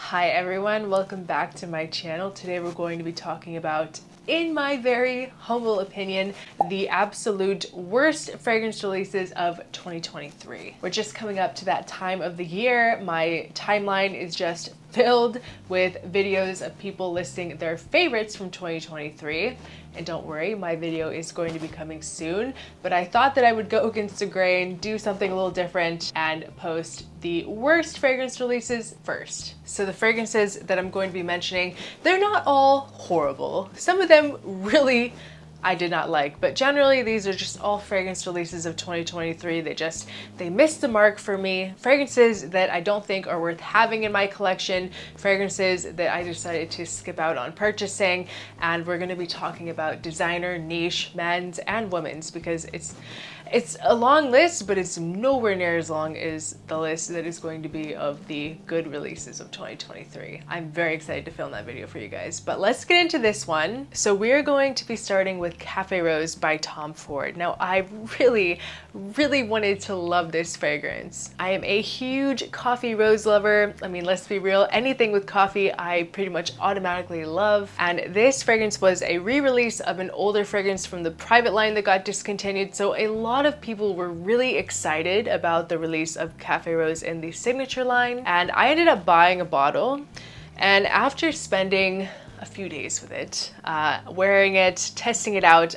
Hi everyone, welcome back to my channel. Today we're going to be talking about, in my very humble opinion, the absolute worst fragrance releases of 2023. We're just coming up to that time of the year. My timeline is just filled with videos of people listing their favorites from 2023. And don't worry, my video is going to be coming soon, but I thought that I would go against the grain, do something a little different, and post the worst fragrance releases first. So the fragrances that I'm going to be mentioning, they're not all horrible. Some of them really I did not like, but generally these are just all fragrance releases of 2023. They missed the mark for me. Fragrances that I don't think are worth having in my collection, fragrances that I decided to skip out on purchasing, and we're going to be talking about designer, niche, men's, and women's because it's a long list, but it's nowhere near as long as the list that is going to be of the good releases of 2023. I'm very excited to film that video for you guys, but let's get into this one. So we're going to be starting with Cafe Rose by Tom Ford. Now, I really wanted to love this fragrance. I am a huge coffee rose lover. I mean, let's be real, anything with coffee I pretty much automatically love. And this fragrance was a re-release of an older fragrance from the private line that got discontinued. So a lot of people were really excited about the release of Cafe Rose in the signature line. And I ended up buying a bottle. And after spending a few days with it, wearing it, testing it out,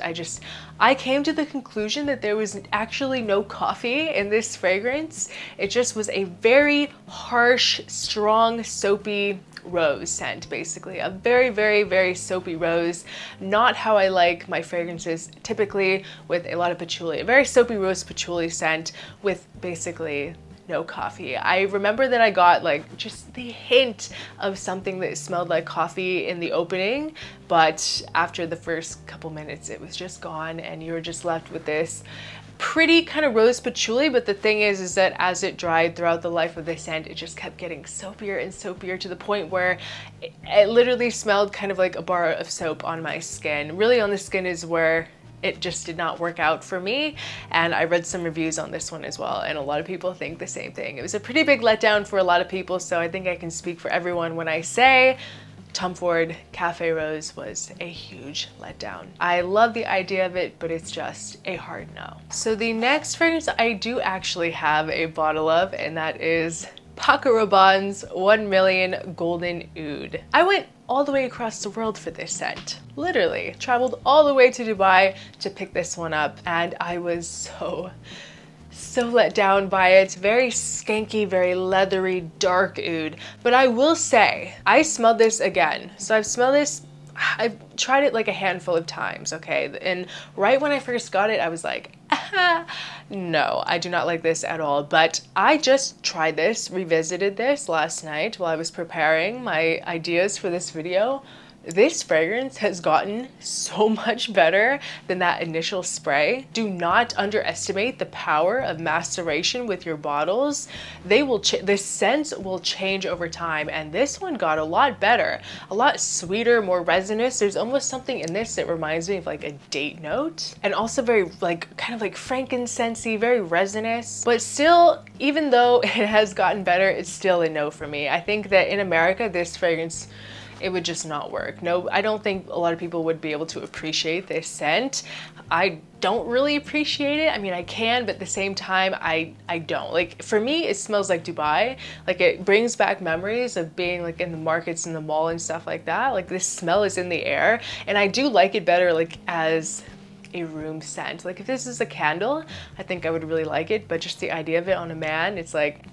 I came to the conclusion that there was actually no coffee in this fragrance. It just was a very harsh, strong, soapy rose scent, basically. A very soapy rose. Not how I like my fragrances typically, with a lot of patchouli. A very soapy rose patchouli scent with basically no coffee. I remember that I got like just the hint of something that smelled like coffee in the opening, but after the first couple minutes it was just gone and you were just left with this pretty kind of rose patchouli. But the thing is that as it dried throughout the life of the scent, it just kept getting soapier and soapier to the point where it literally smelled kind of like a bar of soap on my skin. Really on the skin is where it just did not work out for me, and I read some reviews on this one as well, and a lot of people think the same thing. It was a pretty big letdown for a lot of people, so I think I can speak for everyone when I say Tom Ford Cafe Rose was a huge letdown. I love the idea of it, but it's just a hard no. So the next fragrance I do actually have a bottle of, and that is Paka Rabanne's 1 Million Golden Oud. I went all the way across the world for this scent. Literally, traveled all the way to Dubai to pick this one up, and I was so let down by it. Very skanky, very leathery, dark oud. But I will say, I smelled this again. So I've tried it like a handful of times, okay? And right when I first got it, I was like, no, I do not like this at all. But I just tried this, revisited this last night while I was preparing my ideas for this video. This fragrance has gotten so much better than that initial spray. Do not underestimate the power of maceration with your bottles. The scent will change over time, and this one got a lot better, a lot sweeter, more resinous. There's almost something in this that reminds me of like a date note, and also very kind of like frankincense-y, very resinous. But still, even though it has gotten better, it's still a no for me. I think that in America, this fragrance, it would just not work. No, I don't think a lot of people would be able to appreciate this scent. I don't really appreciate it. I mean, I can, but at the same time, I don't. Like, for me, it smells like Dubai. Like, it brings back memories of being like in the markets in the mall and stuff like that. Like, this smell is in the air, and I do like it better like as a room scent. Like, if this is a candle, I think I would really like it, but just the idea of it on a man, it's like,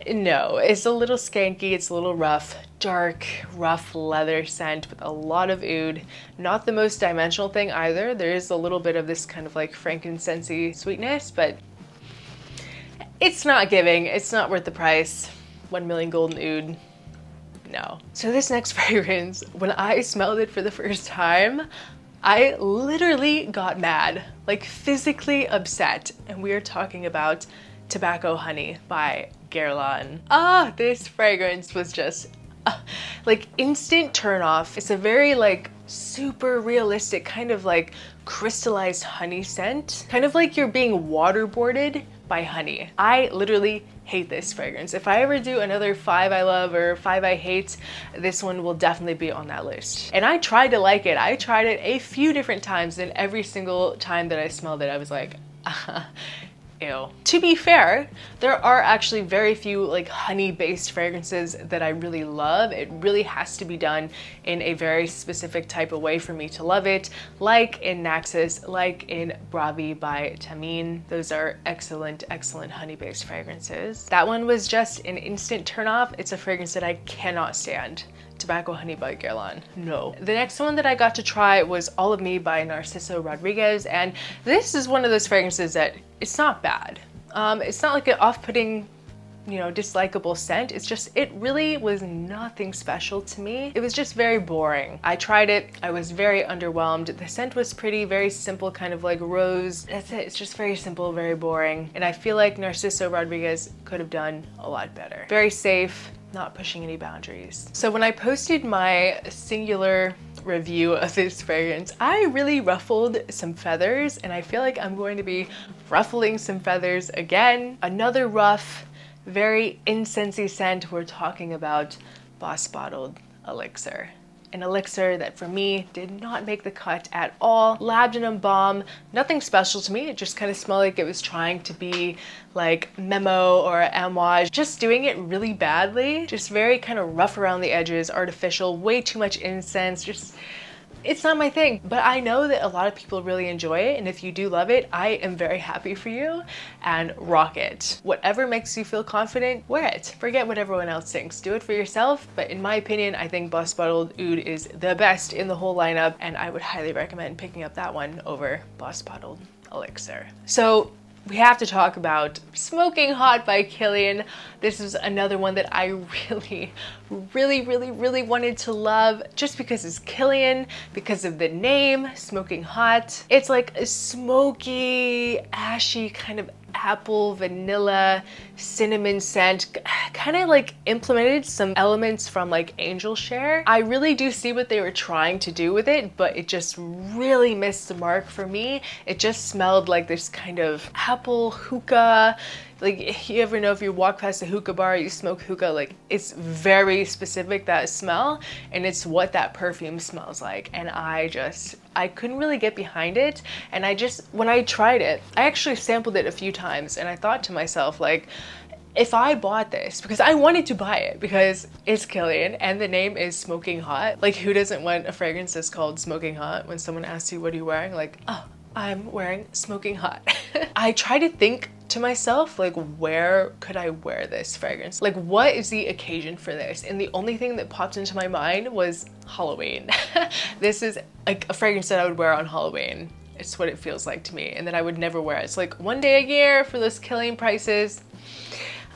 no, it's a little skanky, it's a little rough, dark, rough leather scent with a lot of oud. Not the most dimensional thing either. There is a little bit of this kind of like frankincense-y sweetness, but it's not giving. It's not worth the price. 1 Million Golden Oud, no. So this next fragrance, when I smelled it for the first time, I literally got mad, like physically upset, and we are talking about Tobacco Honey by Guerlain. This fragrance was just like instant turn off. It's a very like super realistic kind of like crystallized honey scent, kind of like you're being waterboarded by honey. I literally hate this fragrance. If I ever do another 5 I love or 5 I hate, this one will definitely be on that list. And I tried to like it. I tried it a few different times, and every single time that I smelled it, I was like, ew. To be fair, there are actually very few like honey-based fragrances that I really love. It really has to be done in a very specific type of way for me to love it, like in Naxos, like in Bravi by Tamine. Those are excellent, excellent honey-based fragrances. That one was just an instant turn-off. It's a fragrance that I cannot stand. Tobacco Honey by Guerlain. No. The next one that I got to try was All of Me by Narciso Rodriguez, and this is one of those fragrances that it's not bad. It's not like an off-putting, you know, dislikable scent. It's just, it really was nothing special to me. It was just very boring. I tried it. I was very underwhelmed. The scent was pretty, very simple, kind of like rose. That's it. It's just very simple, very boring. And I feel like Narciso Rodriguez could have done a lot better. Very safe, not pushing any boundaries. So when I posted my singular review of this fragrance, I really ruffled some feathers, and I feel like I'm going to be ruffling some feathers again. Another rough, very incensey scent. We're talking about Boss Bottled Elixir. An elixir that for me did not make the cut at all. Labdanum balm, nothing special to me. It just kind of smelled like it was trying to be like Memo or Amouage, just doing it really badly. Just very kind of rough around the edges, artificial, way too much incense, just, it's not my thing. But I know that a lot of people really enjoy it, and if you do love it, I am very happy for you, and rock it. Whatever makes you feel confident, wear it. Forget what everyone else thinks. Do it for yourself, but in my opinion, I think Boss Bottled Oud is the best in the whole lineup, and I would highly recommend picking up that one over Boss Bottled Elixir. So we have to talk about Smoking Hot by Killian. This is another one that I really wanted to love, just because it's Killian, because of the name, Smoking Hot. It's like a smoky, ashy kind of apple, vanilla, cinnamon scent, kind of like implemented some elements from like Angel Share. I really do see what they were trying to do with it, but it just really missed the mark for me. It just smelled like this kind of apple hookah. Like, you ever know if you walk past a hookah bar, you smoke hookah, like it's very specific, that smell, and it's what that perfume smells like. And I couldn't really get behind it. And when I tried it, I actually sampled it a few times, and I thought to myself, like, if I bought this, because I wanted to buy it because it's Killian and the name is Smoking Hot. Like, who doesn't want a fragrance that's called Smoking Hot? When someone asks you, what are you wearing? Like, oh, I'm wearing Smoking Hot. I try to think to myself, like, where could I wear this fragrance? Like, what is the occasion for this? And the only thing that popped into my mind was Halloween. This is like a fragrance that I would wear on Halloween. It's what it feels like to me, and that I would never wear. It's like one day a year for those Killian prices.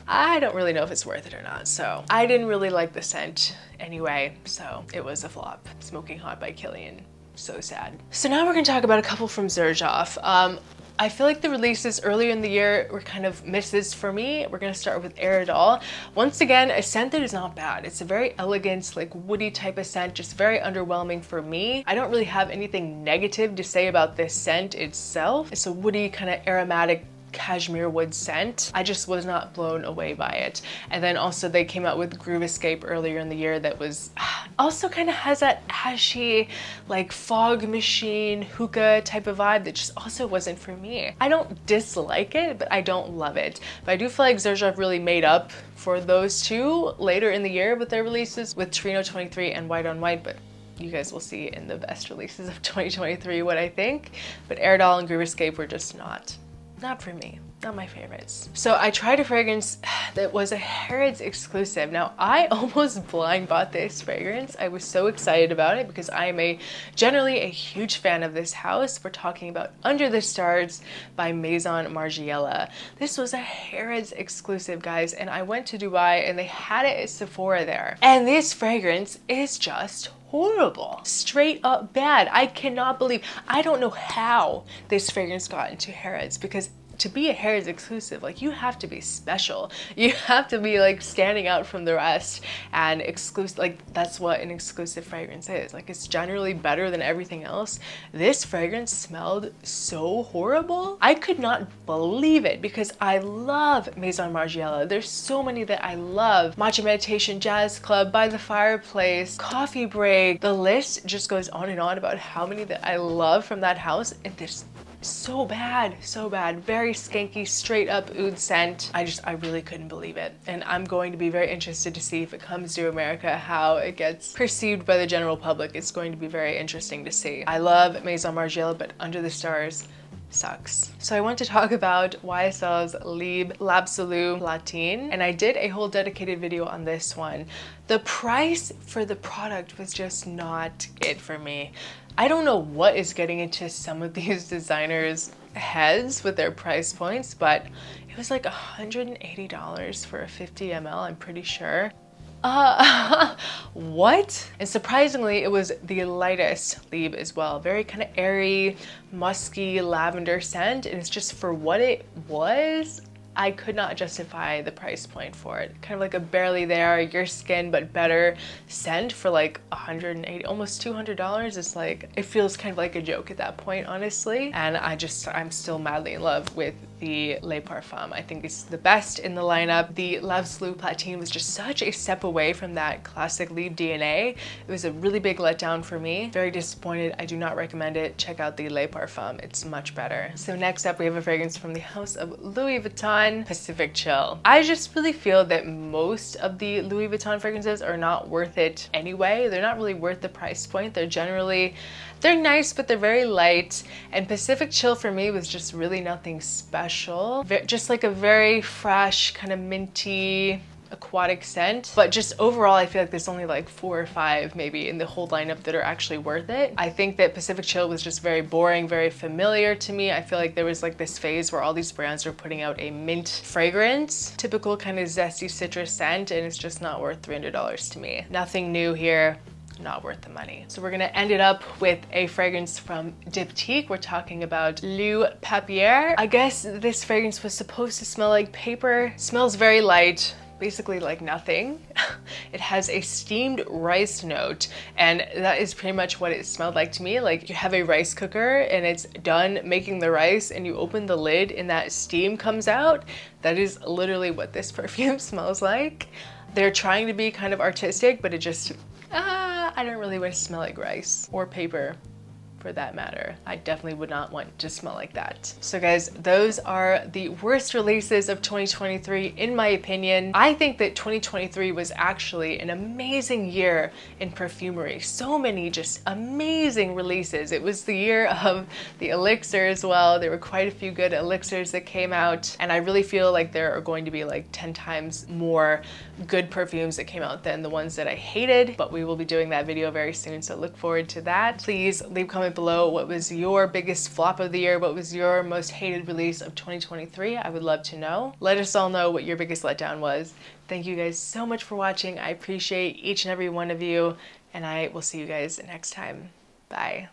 I don't really know if it's worth it or not. So I didn't really like the scent anyway, so it was a flop. Smoking Hot by Killian. So sad. So now we're gonna talk about a couple from Xerjoff. I feel like the releases earlier in the year were kind of misses for me. We're gonna start with Aridal. Once again, a scent that is not bad. It's a very elegant, like woody type of scent, just very underwhelming for me. I don't really have anything negative to say about this scent itself. It's a woody, kind of aromatic, cashmere wood scent. I just was not blown away by it. And then also they came out with GrooveXcape earlier in the year that was also kind of has that ashy, like fog machine, hookah type of vibe that just also wasn't for me. I don't dislike it, but I don't love it. But I do feel like Xerjoff really made up for those two later in the year with their releases with Trino 23 and White on White, but you guys will see in the best releases of 2023 what I think. But Aridal and GrooveXcape were just not for me, not my favorites. So I tried a fragrance that was a Harrods exclusive. Now, I almost blind bought this fragrance. I was so excited about it because I am generally a huge fan of this house. We're talking about Under the Stars by Maison Margiela. This was a Harrods exclusive, guys, and I went to Dubai and they had it at Sephora there. And this fragrance is just horrible, straight up bad. I cannot believe, I don't know how this fragrance got into Harrods, because to be a Harry's exclusive, like you have to be special. You have to be like standing out from the rest and exclusive. Like that's what an exclusive fragrance is. Like it's generally better than everything else. This fragrance smelled so horrible. I could not believe it because I love Maison Margiela. There's so many that I love. Matcha Meditation, Jazz Club, By the Fireplace, Coffee Break. The list just goes on and on about how many that I love from that house, and there's so bad, so bad. Very skanky, straight up oud scent. I really couldn't believe it. And I'm going to be very interested to see if it comes to America, how it gets perceived by the general public. It's going to be very interesting to see. I love Maison Margiela, but Under the Stars sucks. So I want to talk about YSL's Libre Labo Latin, and I did a whole dedicated video on this one. The price for the product was just not it for me. I don't know what is getting into some of these designers' heads with their price points, but it was like $180 for a 50 ml, I'm pretty sure. What? And surprisingly, it was the lightest Libre as well. Very kind of airy, musky lavender scent, and it's just for what it was. I could not justify the price point for it. Kind of like a barely there, your skin but better scent for like $180, almost $200. It's like, it feels kind of like a joke at that point, honestly. And I'm still madly in love with the Le Parfum. I think it's the best in the lineup. The Labo Platine was just such a step away from that classic Libre DNA. It was a really big letdown for me. Very disappointed. I do not recommend it. Check out the Le Parfum. It's much better. So next up, we have a fragrance from the house of Louis Vuitton, Pacific Chill. I just really feel that most of the Louis Vuitton fragrances are not worth it anyway. They're not really worth the price point. They're nice, but they're very light. And Pacific Chill for me was just really nothing special. Just like a very fresh, kind of minty, aquatic scent. But just overall, I feel like there's only like 4 or 5 maybe in the whole lineup that are actually worth it. I think that Pacific Chill was just very boring, very familiar to me. I feel like there was like this phase where all these brands were putting out a mint fragrance, typical kind of zesty citrus scent, and it's just not worth $300 to me. Nothing new here. Not worth the money. So we're gonna end it up with a fragrance from Diptyque. We're talking about Le Papier. I guess this fragrance was supposed to smell like paper. Smells very light, basically like nothing. It has a steamed rice note, and that is pretty much what it smelled like to me. Like you have a rice cooker and it's done making the rice and you open the lid and that steam comes out. That is literally what this perfume smells like. They're trying to be kind of artistic, but it just, I don't really want to smell like rice or paper. For that matter. I definitely would not want to smell like that. So guys, those are the worst releases of 2023 in my opinion. I think that 2023 was actually an amazing year in perfumery. So many just amazing releases. It was the year of the Elixir as well. There were quite a few good Elixirs that came out, and I really feel like there are going to be like 10 times more good perfumes that came out than the ones that I hated, but we will be doing that video very soon, so look forward to that. Please leave a comment below what was your biggest flop of the year, what was your most hated release of 2023. I would love to know. Let us all know what your biggest letdown was. Thank you guys so much for watching. I appreciate each and every one of you, and I will see you guys next time. Bye.